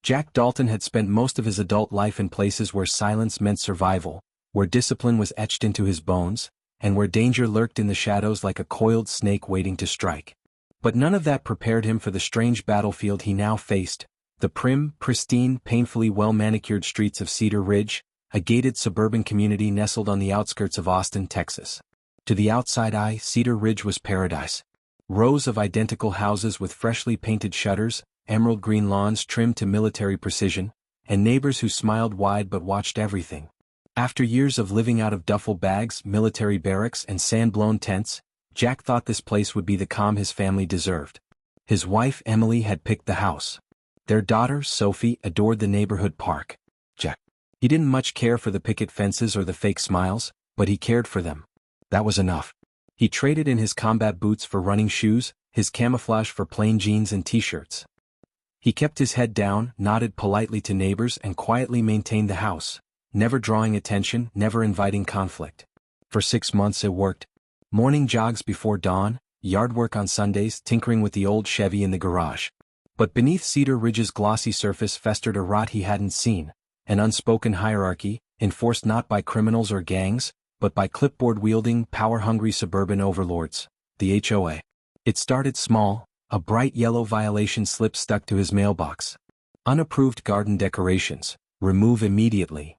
Jack Dalton had spent most of his adult life in places where silence meant survival, where discipline was etched into his bones, and where danger lurked in the shadows like a coiled snake waiting to strike. But none of that prepared him for the strange battlefield he now faced, the prim, pristine, painfully well-manicured streets of Cedar Ridge, a gated suburban community nestled on the outskirts of Austin, Texas. To the outside eye, Cedar Ridge was paradise. Rows of identical houses with freshly painted shutters, emerald green lawns trimmed to military precision, and neighbors who smiled wide but watched everything. After years of living out of duffel bags, military barracks, and sand-blown tents, Jack thought this place would be the calm his family deserved. His wife Emily had picked the house. Their daughter, Sophie, adored the neighborhood park. He didn't much care for the picket fences or the fake smiles, but he cared for them. That was enough. He traded in his combat boots for running shoes, his camouflage for plain jeans and t-shirts. He kept his head down, nodded politely to neighbors, and quietly maintained the house, never drawing attention, never inviting conflict. For 6 months it worked. Morning jogs before dawn, yard work on Sundays, tinkering with the old Chevy in the garage. But beneath Cedar Ridge's glossy surface festered a rot he hadn't seen, an unspoken hierarchy, enforced not by criminals or gangs, but by clipboard-wielding, power-hungry suburban overlords, the HOA. It started small, a bright yellow violation slip stuck to his mailbox. Unapproved garden decorations, remove immediately.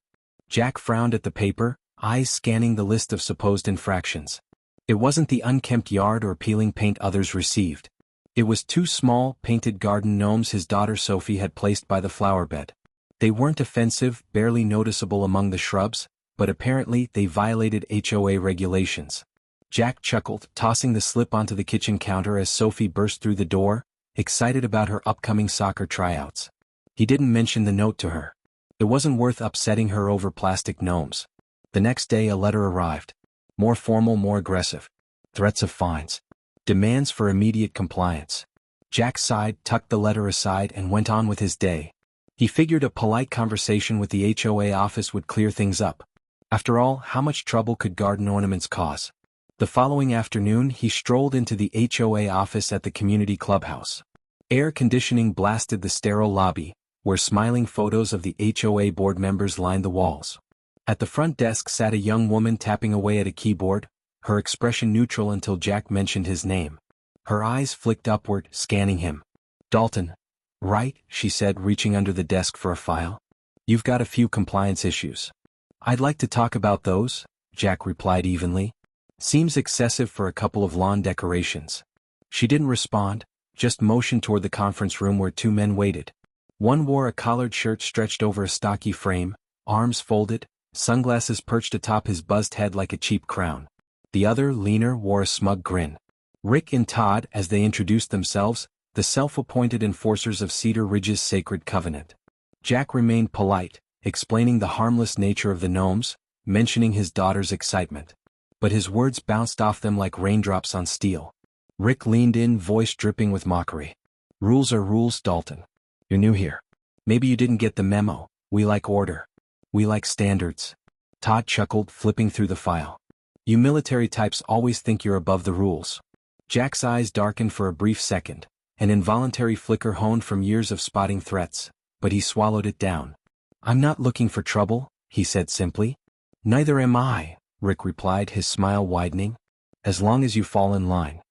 Jack frowned at the paper, eyes scanning the list of supposed infractions. It wasn't the unkempt yard or peeling paint others received. It was 2 small, painted garden gnomes his daughter Sophie had placed by the flower bed. They weren't offensive, barely noticeable among the shrubs, but apparently they violated HOA regulations. Jack chuckled, tossing the slip onto the kitchen counter as Sophie burst through the door, excited about her upcoming soccer tryouts. He didn't mention the note to her. It wasn't worth upsetting her over plastic gnomes. The next day a letter arrived. More formal, more aggressive. Threats of fines. Demands for immediate compliance. Jack sighed, tucked the letter aside, and went on with his day. He figured a polite conversation with the HOA office would clear things up. After all, how much trouble could garden ornaments cause? The following afternoon he strolled into the HOA office at the community clubhouse. Air conditioning blasted the sterile lobby, where smiling photos of the HOA board members lined the walls. At the front desk sat a young woman tapping away at a keyboard, her expression neutral until Jack mentioned his name. Her eyes flicked upward, scanning him. "Dalton, right?" she said, reaching under the desk for a file. "You've got a few compliance issues." "I'd like to talk about those," Jack replied evenly. "Seems excessive for a couple of lawn decorations." She didn't respond, just motioned toward the conference room where 2 men waited. One wore a collared shirt stretched over a stocky frame, arms folded, sunglasses perched atop his buzzed head like a cheap crown. The other, leaner, wore a smug grin. Rick and Todd, as they introduced themselves, the self-appointed enforcers of Cedar Ridge's sacred covenant. Jack remained polite, explaining the harmless nature of the gnomes, mentioning his daughter's excitement. But his words bounced off them like raindrops on steel. Rick leaned in, voice dripping with mockery. "Rules are rules, Dalton. You're new here. Maybe you didn't get the memo. We like order. We like standards." Todd chuckled, flipping through the file. "You military types always think you're above the rules." Jack's eyes darkened for a brief second, an involuntary flicker honed from years of spotting threats, but he swallowed it down. "I'm not looking for trouble," he said simply. "Neither am I," Rick replied, his smile widening. "As long as you fall in line."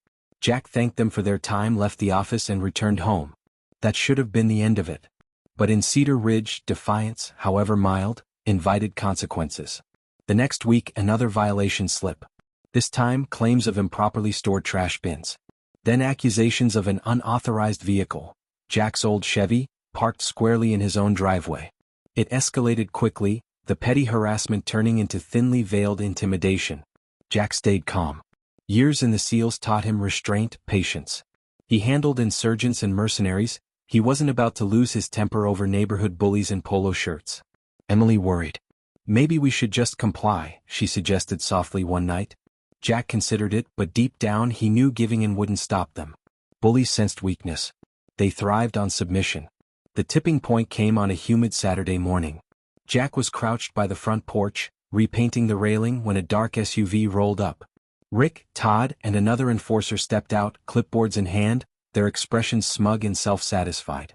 Jack thanked them for their time, left the office, and returned home. That should have been the end of it. But in Cedar Ridge, defiance, however mild, invited consequences. The next week another violation slip. This time claims of improperly stored trash bins. Then accusations of an unauthorized vehicle, Jack's old Chevy, parked squarely in his own driveway. It escalated quickly, the petty harassment turning into thinly veiled intimidation. Jack stayed calm. Years in the SEALs taught him restraint, patience. He handled insurgents and mercenaries. He wasn't about to lose his temper over neighborhood bullies in polo shirts. Emily worried. "Maybe we should just comply," she suggested softly one night. Jack considered it, but deep down he knew giving in wouldn't stop them. Bullies sensed weakness. They thrived on submission. The tipping point came on a humid Saturday morning. Jack was crouched by the front porch, repainting the railing, when a dark SUV rolled up. Rick, Todd, and another enforcer stepped out, clipboards in hand, their expressions smug and self-satisfied.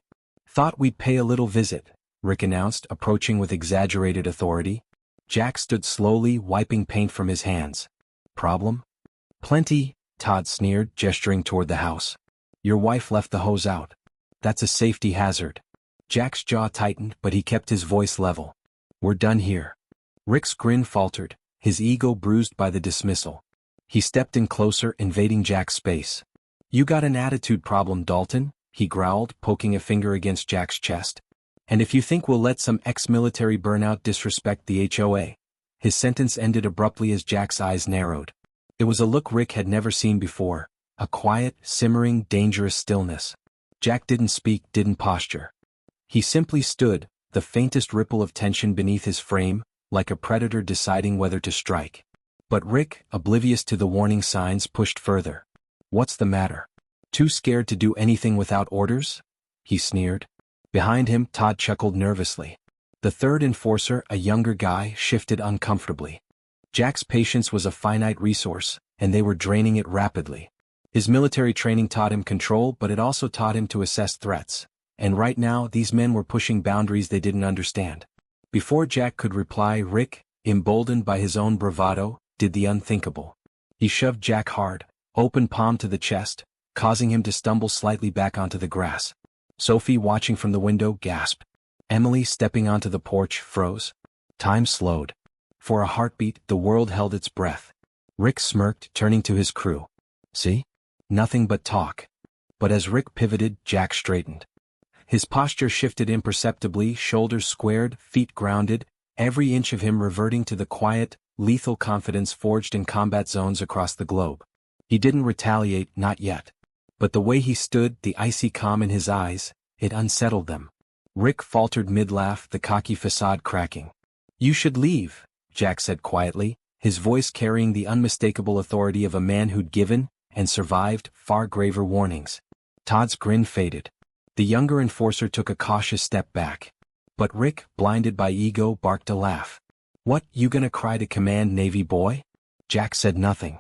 Thought we'd pay a little visit, Rick announced, approaching with exaggerated authority. Jack stood slowly, wiping paint from his hands. Problem? Plenty, Todd sneered, gesturing toward the house. Your wife left the hose out. That's a safety hazard. Jack's jaw tightened, but he kept his voice level. We're done here. Rick's grin faltered, his ego bruised by the dismissal. He stepped in closer, invading Jack's space. You got an attitude problem, Dalton, he growled, poking a finger against Jack's chest. And if you think we'll let some ex-military burnout disrespect the HOA. His sentence ended abruptly as Jack's eyes narrowed. It was a look Rick had never seen before, a quiet, simmering, dangerous stillness. Jack didn't speak, didn't posture. He simply stood, the faintest ripple of tension beneath his frame, like a predator deciding whether to strike. But Rick, oblivious to the warning signs, pushed further. What's the matter? Too scared to do anything without orders? He sneered. Behind him, Todd chuckled nervously. The third enforcer, a younger guy, shifted uncomfortably. Jack's patience was a finite resource, and they were draining it rapidly. His military training taught him control, but it also taught him to assess threats. And right now, these men were pushing boundaries they didn't understand. Before Jack could reply, Rick, emboldened by his own bravado, did the unthinkable. He shoved Jack hard, open palm to the chest, causing him to stumble slightly back onto the grass. Sophie, watching from the window, gasped. Emily, stepping onto the porch, froze. Time slowed. For a heartbeat, the world held its breath. Rick smirked, turning to his crew. See? Nothing but talk. But as Rick pivoted, Jack straightened. His posture shifted imperceptibly, shoulders squared, feet grounded, every inch of him reverting to the quiet, lethal confidence forged in combat zones across the globe. He didn't retaliate, not yet. But the way he stood, the icy calm in his eyes, it unsettled them. Rick faltered mid-laugh, the cocky facade cracking. You should leave, Jack said quietly, his voice carrying the unmistakable authority of a man who'd given, and survived, far graver warnings. Todd's grin faded. The younger enforcer took a cautious step back. But Rick, blinded by ego, barked a laugh. What, you gonna cry to command, Navy boy? Jack said nothing.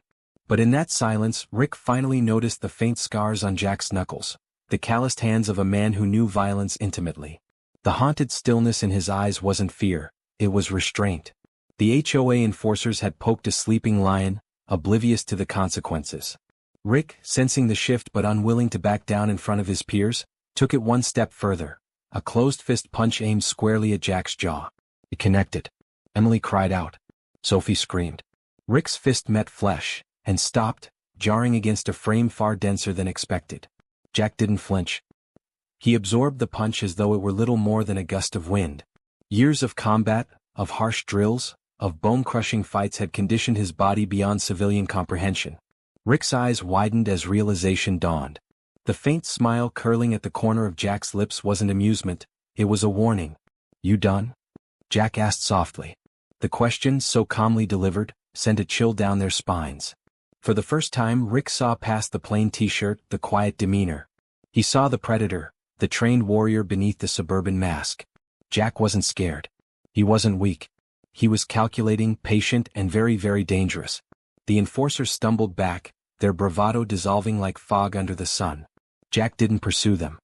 But in that silence, Rick finally noticed the faint scars on Jack's knuckles, the calloused hands of a man who knew violence intimately. The haunted stillness in his eyes wasn't fear, it was restraint. The HOA enforcers had poked a sleeping lion, oblivious to the consequences. Rick, sensing the shift but unwilling to back down in front of his peers, took it one step further, a closed-fist punch aimed squarely at Jack's jaw. It connected. Emily cried out. Sophie screamed. Rick's fist met flesh, and stopped, jarring against a frame far denser than expected. Jack didn't flinch. He absorbed the punch as though it were little more than a gust of wind. Years of combat, of harsh drills, of bone-crushing fights had conditioned his body beyond civilian comprehension. Rick's eyes widened as realization dawned. The faint smile curling at the corner of Jack's lips wasn't amusement, it was a warning. You done? Jack asked softly. The question, so calmly delivered, sent a chill down their spines. For the first time, Rick saw past the plain t-shirt, the quiet demeanor. He saw the predator, the trained warrior beneath the suburban mask. Jack wasn't scared. He wasn't weak. He was calculating, patient, and very, very dangerous. The enforcers stumbled back, their bravado dissolving like fog under the sun. Jack didn't pursue them.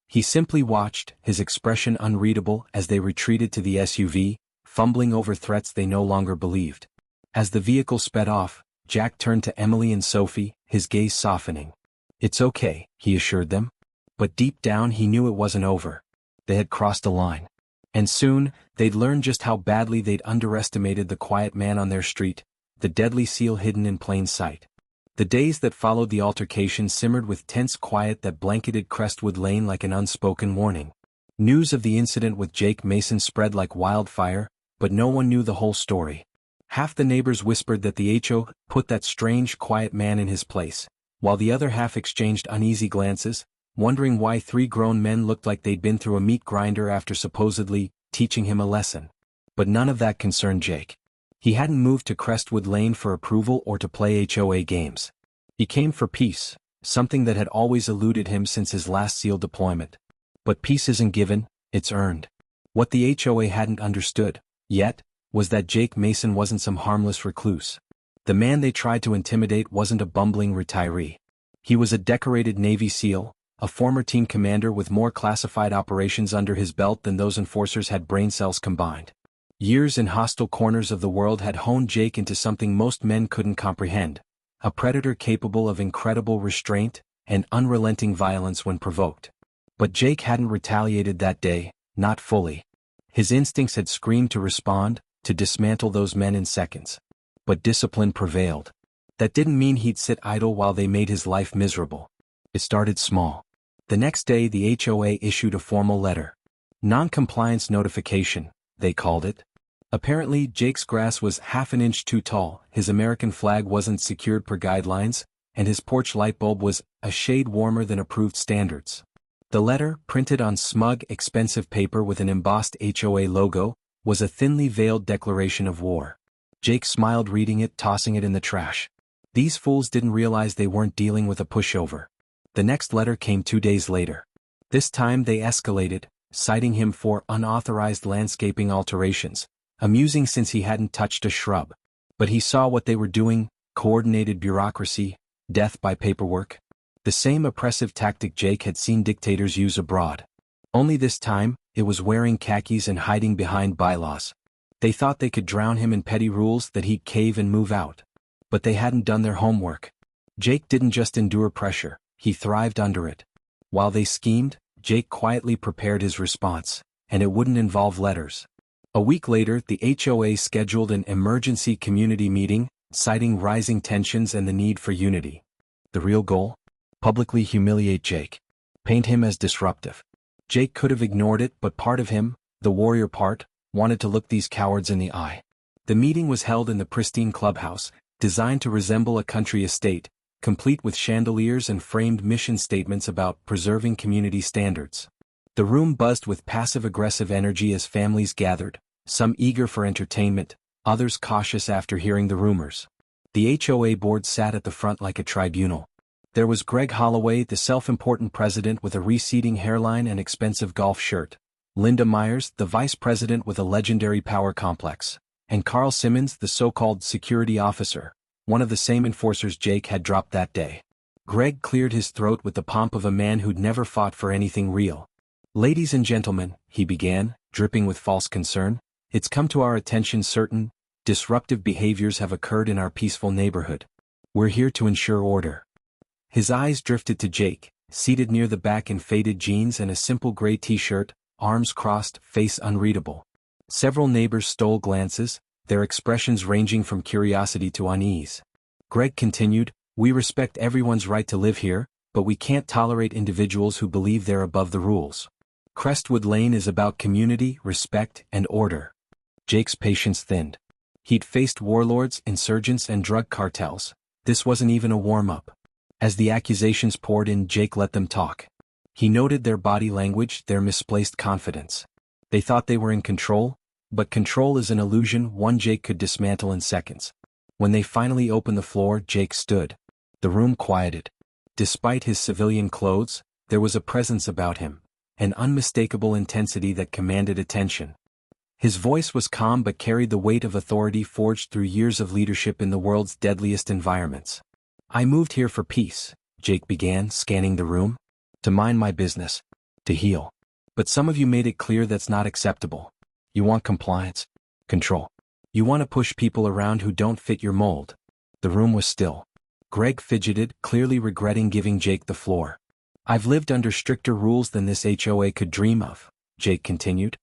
He simply watched, his expression unreadable as they retreated to the SUV, fumbling over threats they no longer believed. As the vehicle sped off, Jack turned to Emily and Sophie, his gaze softening. It's okay, he assured them. But deep down he knew it wasn't over. They had crossed a line. And soon, they'd learn just how badly they'd underestimated the quiet man on their street, the deadly seal hidden in plain sight. The days that followed the altercation simmered with tense quiet that blanketed Crestwood Lane like an unspoken warning. News of the incident with Jake Mason spread like wildfire, but no one knew the whole story. Half the neighbors whispered that the HO put that strange, quiet man in his place, while the other half exchanged uneasy glances, wondering why three grown men looked like they'd been through a meat grinder after supposedly teaching him a lesson. But none of that concerned Jake. He hadn't moved to Crestwood Lane for approval or to play HOA games. He came for peace, something that had always eluded him since his last SEAL deployment. But peace isn't given, it's earned. What the HOA hadn't understood, yet, was that Jake Mason wasn't some harmless recluse. The man they tried to intimidate wasn't a bumbling retiree. He was a decorated Navy SEAL, a former team commander with more classified operations under his belt than those enforcers had brain cells combined. Years in hostile corners of the world had honed Jake into something most men couldn't comprehend, a predator capable of incredible restraint and unrelenting violence when provoked. But Jake hadn't retaliated that day, not fully. His instincts had screamed to respond, to dismantle those men in seconds. But discipline prevailed. That didn't mean he'd sit idle while they made his life miserable. It started small. The next day the HOA issued a formal letter. Non-compliance notification, they called it. Apparently Jake's grass was half an inch too tall, his American flag wasn't secured per guidelines, and his porch light bulb was a shade warmer than approved standards. The letter, printed on smug, expensive paper with an embossed HOA logo, was a thinly veiled declaration of war. Jake smiled reading it, tossing it in the trash. These fools didn't realize they weren't dealing with a pushover. The next letter came 2 days later. This time they escalated, citing him for unauthorized landscaping alterations, amusing since he hadn't touched a shrub. But he saw what they were doing: coordinated bureaucracy, death by paperwork. The same oppressive tactic Jake had seen dictators use abroad. Only this time, it was wearing khakis and hiding behind bylaws. They thought they could drown him in petty rules that he'd cave and move out. But they hadn't done their homework. Jake didn't just endure pressure, he thrived under it. While they schemed, Jake quietly prepared his response, and it wouldn't involve letters. A week later, the HOA scheduled an emergency community meeting, citing rising tensions and the need for unity. The real goal? Publicly humiliate Jake. Paint him as disruptive. Jake could have ignored it, but part of him, the warrior part, wanted to look these cowards in the eye. The meeting was held in the pristine clubhouse, designed to resemble a country estate, complete with chandeliers and framed mission statements about preserving community standards. The room buzzed with passive-aggressive energy as families gathered, some eager for entertainment, others cautious after hearing the rumors. The HOA board sat at the front like a tribunal. There was Greg Holloway, the self-important president with a receding hairline and expensive golf shirt, Linda Myers, the vice president with a legendary power complex, and Carl Simmons, the so-called security officer, one of the same enforcers Jake had dropped that day. Greg cleared his throat with the pomp of a man who'd never fought for anything real. "Ladies and gentlemen," he began, dripping with false concern, "it's come to our attention certain disruptive behaviors have occurred in our peaceful neighborhood. We're here to ensure order." His eyes drifted to Jake, seated near the back in faded jeans and a simple gray t-shirt, arms crossed, face unreadable. Several neighbors stole glances, their expressions ranging from curiosity to unease. Greg continued, "We respect everyone's right to live here, but we can't tolerate individuals who believe they're above the rules. Crestwood Lane is about community, respect, and order." Jake's patience thinned. He'd faced warlords, insurgents, and drug cartels. This wasn't even a warm-up. As the accusations poured in, Jake let them talk. He noted their body language, their misplaced confidence. They thought they were in control, but control is an illusion one Jake could dismantle in seconds. When they finally opened the floor, Jake stood. The room quieted. Despite his civilian clothes, there was a presence about him, an unmistakable intensity that commanded attention. His voice was calm but carried the weight of authority forged through years of leadership in the world's deadliest environments. "I moved here for peace," Jake began, scanning the room. "To mind my business. To heal. But some of you made it clear that's not acceptable. You want compliance. Control. You want to push people around who don't fit your mold." The room was still. Greg fidgeted, clearly regretting giving Jake the floor. "I've lived under stricter rules than this HOA could dream of," Jake continued.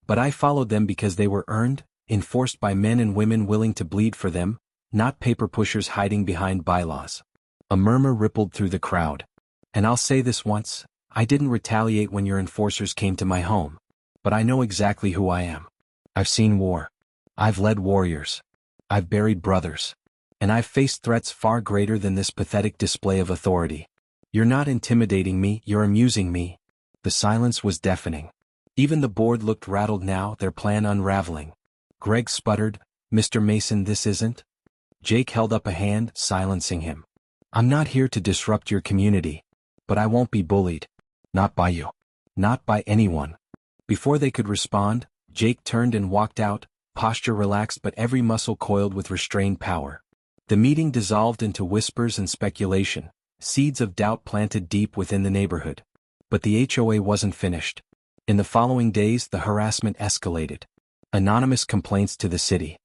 "But I followed them because they were earned, enforced by men and women willing to bleed for them, not paper pushers hiding behind bylaws." A murmur rippled through the crowd. "And I'll say this once, I didn't retaliate when your enforcers came to my home. But I know exactly who I am. I've seen war. I've led warriors. I've buried brothers. And I've faced threats far greater than this pathetic display of authority. You're not intimidating me, you're amusing me." The silence was deafening. Even the board looked rattled now, their plan unraveling. Greg sputtered, "Mr. Mason, this isn't..." Jake held up a hand, silencing him. "I'm not here to disrupt your community. But I won't be bullied. Not by you. Not by anyone." Before they could respond, Jake turned and walked out, posture relaxed but every muscle coiled with restrained power. The meeting dissolved into whispers and speculation, seeds of doubt planted deep within the neighborhood. But the HOA wasn't finished. In the following days, the harassment escalated. Anonymous complaints to the city.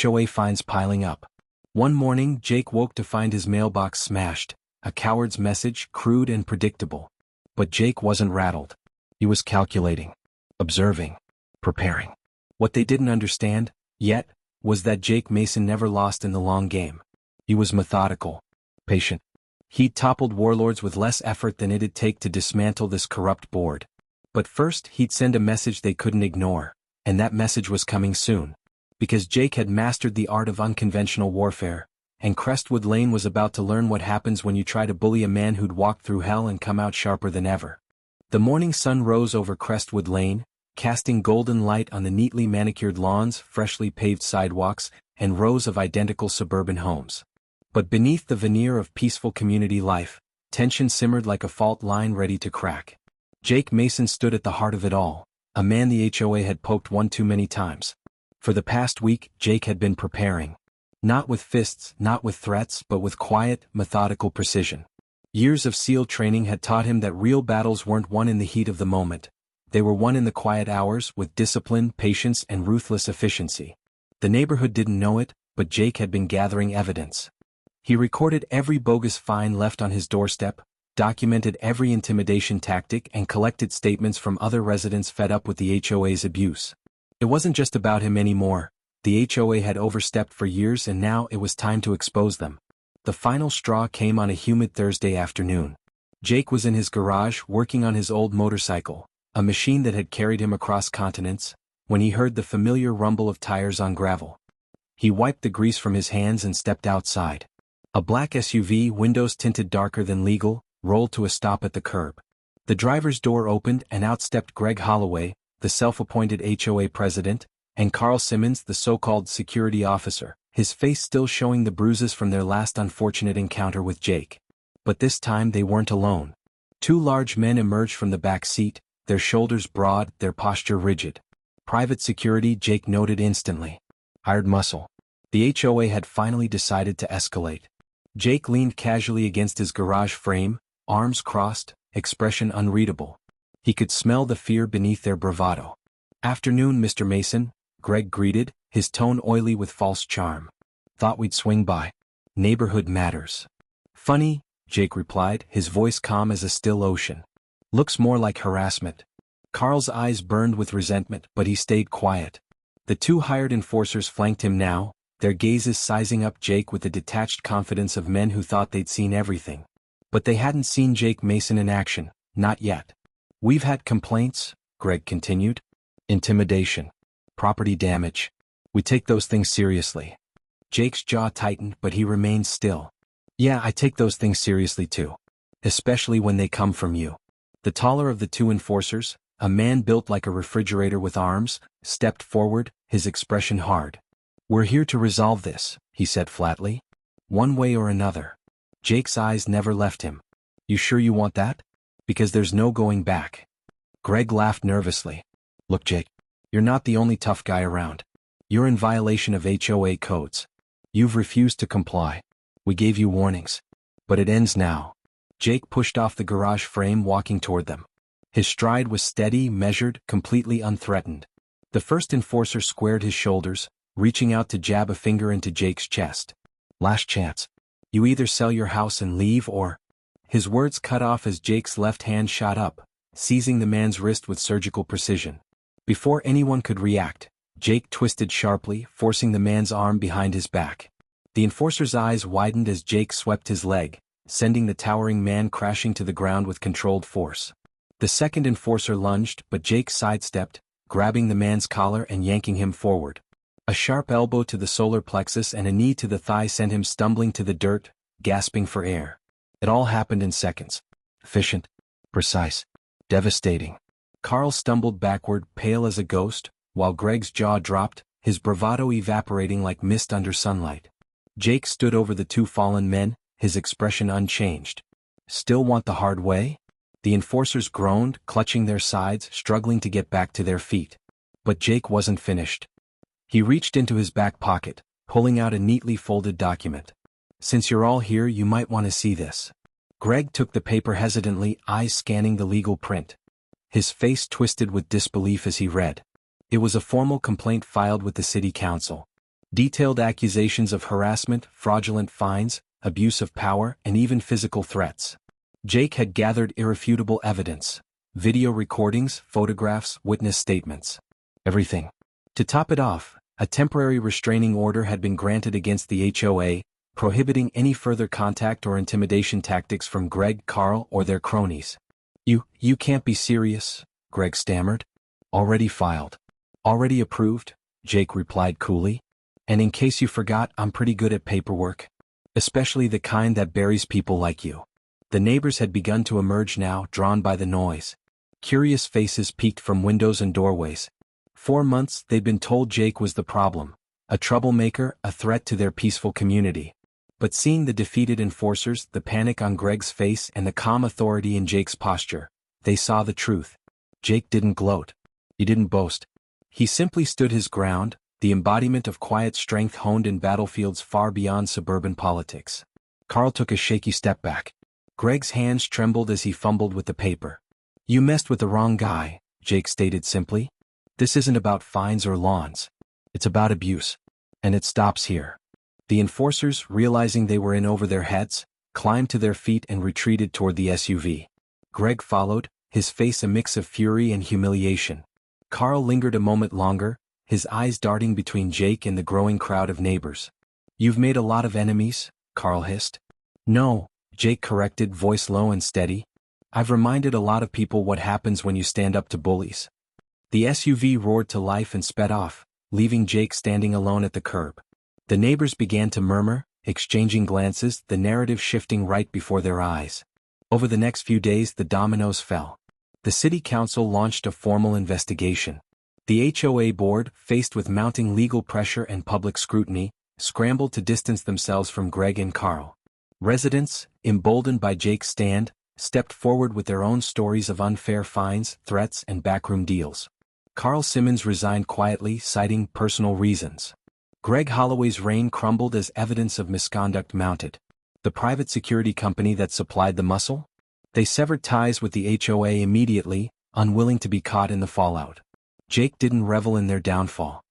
HOA fines piling up. One morning, Jake woke to find his mailbox smashed, a coward's message, crude and predictable. But Jake wasn't rattled. He was calculating, observing, preparing. What they didn't understand, yet, was that Jake Mason never lost in the long game. He was methodical, patient. He'd toppled warlords with less effort than it'd take to dismantle this corrupt board. But first, he'd send a message they couldn't ignore, and that message was coming soon. Because Jake had mastered the art of unconventional warfare, and Crestwood Lane was about to learn what happens when you try to bully a man who'd walked through hell and come out sharper than ever. The morning sun rose over Crestwood Lane, casting golden light on the neatly manicured lawns, freshly paved sidewalks, and rows of identical suburban homes. But beneath the veneer of peaceful community life, tension simmered like a fault line ready to crack. Jake Mason stood at the heart of it all, a man the HOA had poked one too many times. For the past week, Jake had been preparing. Not with fists, not with threats, but with quiet, methodical precision. Years of SEAL training had taught him that real battles weren't won in the heat of the moment. They were won in the quiet hours with discipline, patience, and ruthless efficiency. The neighborhood didn't know it, but Jake had been gathering evidence. He recorded every bogus fine left on his doorstep, documented every intimidation tactic, and collected statements from other residents fed up with the HOA's abuse. It wasn't just about him anymore. The HOA had overstepped for years and now it was time to expose them. The final straw came on a humid Thursday afternoon. Jake was in his garage working on his old motorcycle, a machine that had carried him across continents, when he heard the familiar rumble of tires on gravel. He wiped the grease from his hands and stepped outside. A black SUV, windows tinted darker than legal, rolled to a stop at the curb. The driver's door opened and out stepped Greg Holloway, the self-appointed HOA president, and Carl Simmons, the so-called security officer, his face still showing the bruises from their last unfortunate encounter with Jake. But this time they weren't alone. Two large men emerged from the back seat, their shoulders broad, their posture rigid. Private security, Jake noted instantly. Hired muscle. The HOA had finally decided to escalate. Jake leaned casually against his garage frame, arms crossed, expression unreadable. He could smell the fear beneath their bravado. "Afternoon, Mr. Mason," Greg greeted, his tone oily with false charm. "Thought we'd swing by. Neighborhood matters." "Funny," Jake replied, his voice calm as a still ocean. "Looks more like harassment." Carl's eyes burned with resentment, but he stayed quiet. The two hired enforcers flanked him now, their gazes sizing up Jake with the detached confidence of men who thought they'd seen everything. But they hadn't seen Jake Mason in action, not yet. "We've had complaints," Greg continued. "Intimidation. Property damage. We take those things seriously." Jake's jaw tightened, but he remained still. "Yeah, I take those things seriously too. Especially when they come from you." The taller of the two enforcers, a man built like a refrigerator with arms, stepped forward, his expression hard. "We're here to resolve this," he said flatly. "One way or another." Jake's eyes never left him. "You sure you want that? Because there's no going back." Greg laughed nervously. "Look, Jake, you're not the only tough guy around. You're in violation of HOA codes. You've refused to comply. We gave you warnings. But it ends now." Jake pushed off the garage frame, walking toward them. His stride was steady, measured, completely unthreatened. The first enforcer squared his shoulders, reaching out to jab a finger into Jake's chest. "Last chance. You either sell your house and leave or—" His words cut off as Jake's left hand shot up, seizing the man's wrist with surgical precision. Before anyone could react, Jake twisted sharply, forcing the man's arm behind his back. The enforcer's eyes widened as Jake swept his leg, sending the towering man crashing to the ground with controlled force. The second enforcer lunged, but Jake sidestepped, grabbing the man's collar and yanking him forward. A sharp elbow to the solar plexus and a knee to the thigh sent him stumbling to the dirt, gasping for air. It all happened in seconds. Efficient, precise, devastating. Carl stumbled backward, pale as a ghost, while Greg's jaw dropped, his bravado evaporating like mist under sunlight. Jake stood over the two fallen men, his expression unchanged. "Still want the hard way?" The enforcers groaned, clutching their sides, struggling to get back to their feet. But Jake wasn't finished. He reached into his back pocket, pulling out a neatly folded document. "Since you're all here, you might want to see this." Greg took the paper hesitantly, eyes scanning the legal print. His face twisted with disbelief as he read. It was a formal complaint filed with the city council. Detailed accusations of harassment, fraudulent fines, abuse of power, and even physical threats. Jake had gathered irrefutable evidence. Video recordings, photographs, witness statements. Everything. To top it off, a temporary restraining order had been granted against the HOA, prohibiting any further contact or intimidation tactics from Greg, Carl, or their cronies. You can't be serious, Greg stammered. Already filed. Already approved, Jake replied coolly. And in case you forgot, I'm pretty good at paperwork. Especially the kind that buries people like you. The neighbors had begun to emerge now, drawn by the noise. Curious faces peeked from windows and doorways. 4 months they'd been told Jake was the problem. A troublemaker, a threat to their peaceful community. But seeing the defeated enforcers, the panic on Greg's face and the calm authority in Jake's posture, they saw the truth. Jake didn't gloat. He didn't boast. He simply stood his ground, the embodiment of quiet strength honed in battlefields far beyond suburban politics. Carl took a shaky step back. Greg's hands trembled as he fumbled with the paper. You messed with the wrong guy, Jake stated simply. This isn't about fines or lawns. It's about abuse. And it stops here. The enforcers, realizing they were in over their heads, climbed to their feet and retreated toward the SUV. Greg followed, his face a mix of fury and humiliation. Carl lingered a moment longer, his eyes darting between Jake and the growing crowd of neighbors. You've made a lot of enemies, Carl hissed. No, Jake corrected, voice low and steady. I've reminded a lot of people what happens when you stand up to bullies. The SUV roared to life and sped off, leaving Jake standing alone at the curb. The neighbors began to murmur, exchanging glances, the narrative shifting right before their eyes. Over the next few days the dominoes fell. The city council launched a formal investigation. The HOA board, faced with mounting legal pressure and public scrutiny, scrambled to distance themselves from Greg and Carl. Residents, emboldened by Jake's stand, stepped forward with their own stories of unfair fines, threats, and backroom deals. Carl Simmons resigned quietly, citing personal reasons. Greg Holloway's reign crumbled as evidence of misconduct mounted. The private security company that supplied the muscle? They severed ties with the HOA immediately, unwilling to be caught in the fallout. Jake didn't revel in their downfall.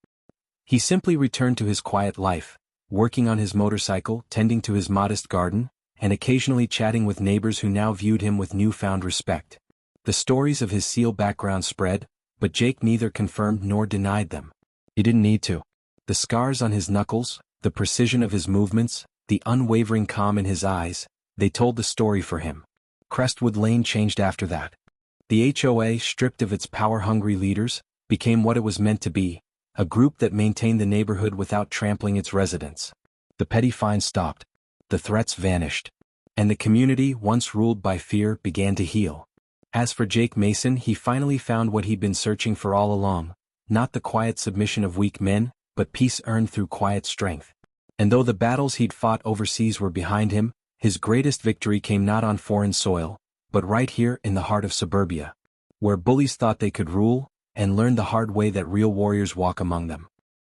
He simply returned to his quiet life, working on his motorcycle, tending to his modest garden, and occasionally chatting with neighbors who now viewed him with newfound respect. The stories of his SEAL background spread, but Jake neither confirmed nor denied them. He didn't need to. The scars on his knuckles, the precision of his movements, the unwavering calm in his eyes, they told the story for him. Crestwood Lane changed after that. The HOA, stripped of its power-hungry leaders, became what it was meant to be, a group that maintained the neighborhood without trampling its residents. The petty fines stopped. The threats vanished. And the community, once ruled by fear, began to heal. As for Jake Mason, he finally found what he'd been searching for all along, not the quiet submission of weak men, but peace earned through quiet strength. And though the battles he'd fought overseas were behind him, his greatest victory came not on foreign soil, but right here in the heart of suburbia, where bullies thought they could rule, and learned the hard way that real warriors walk among them.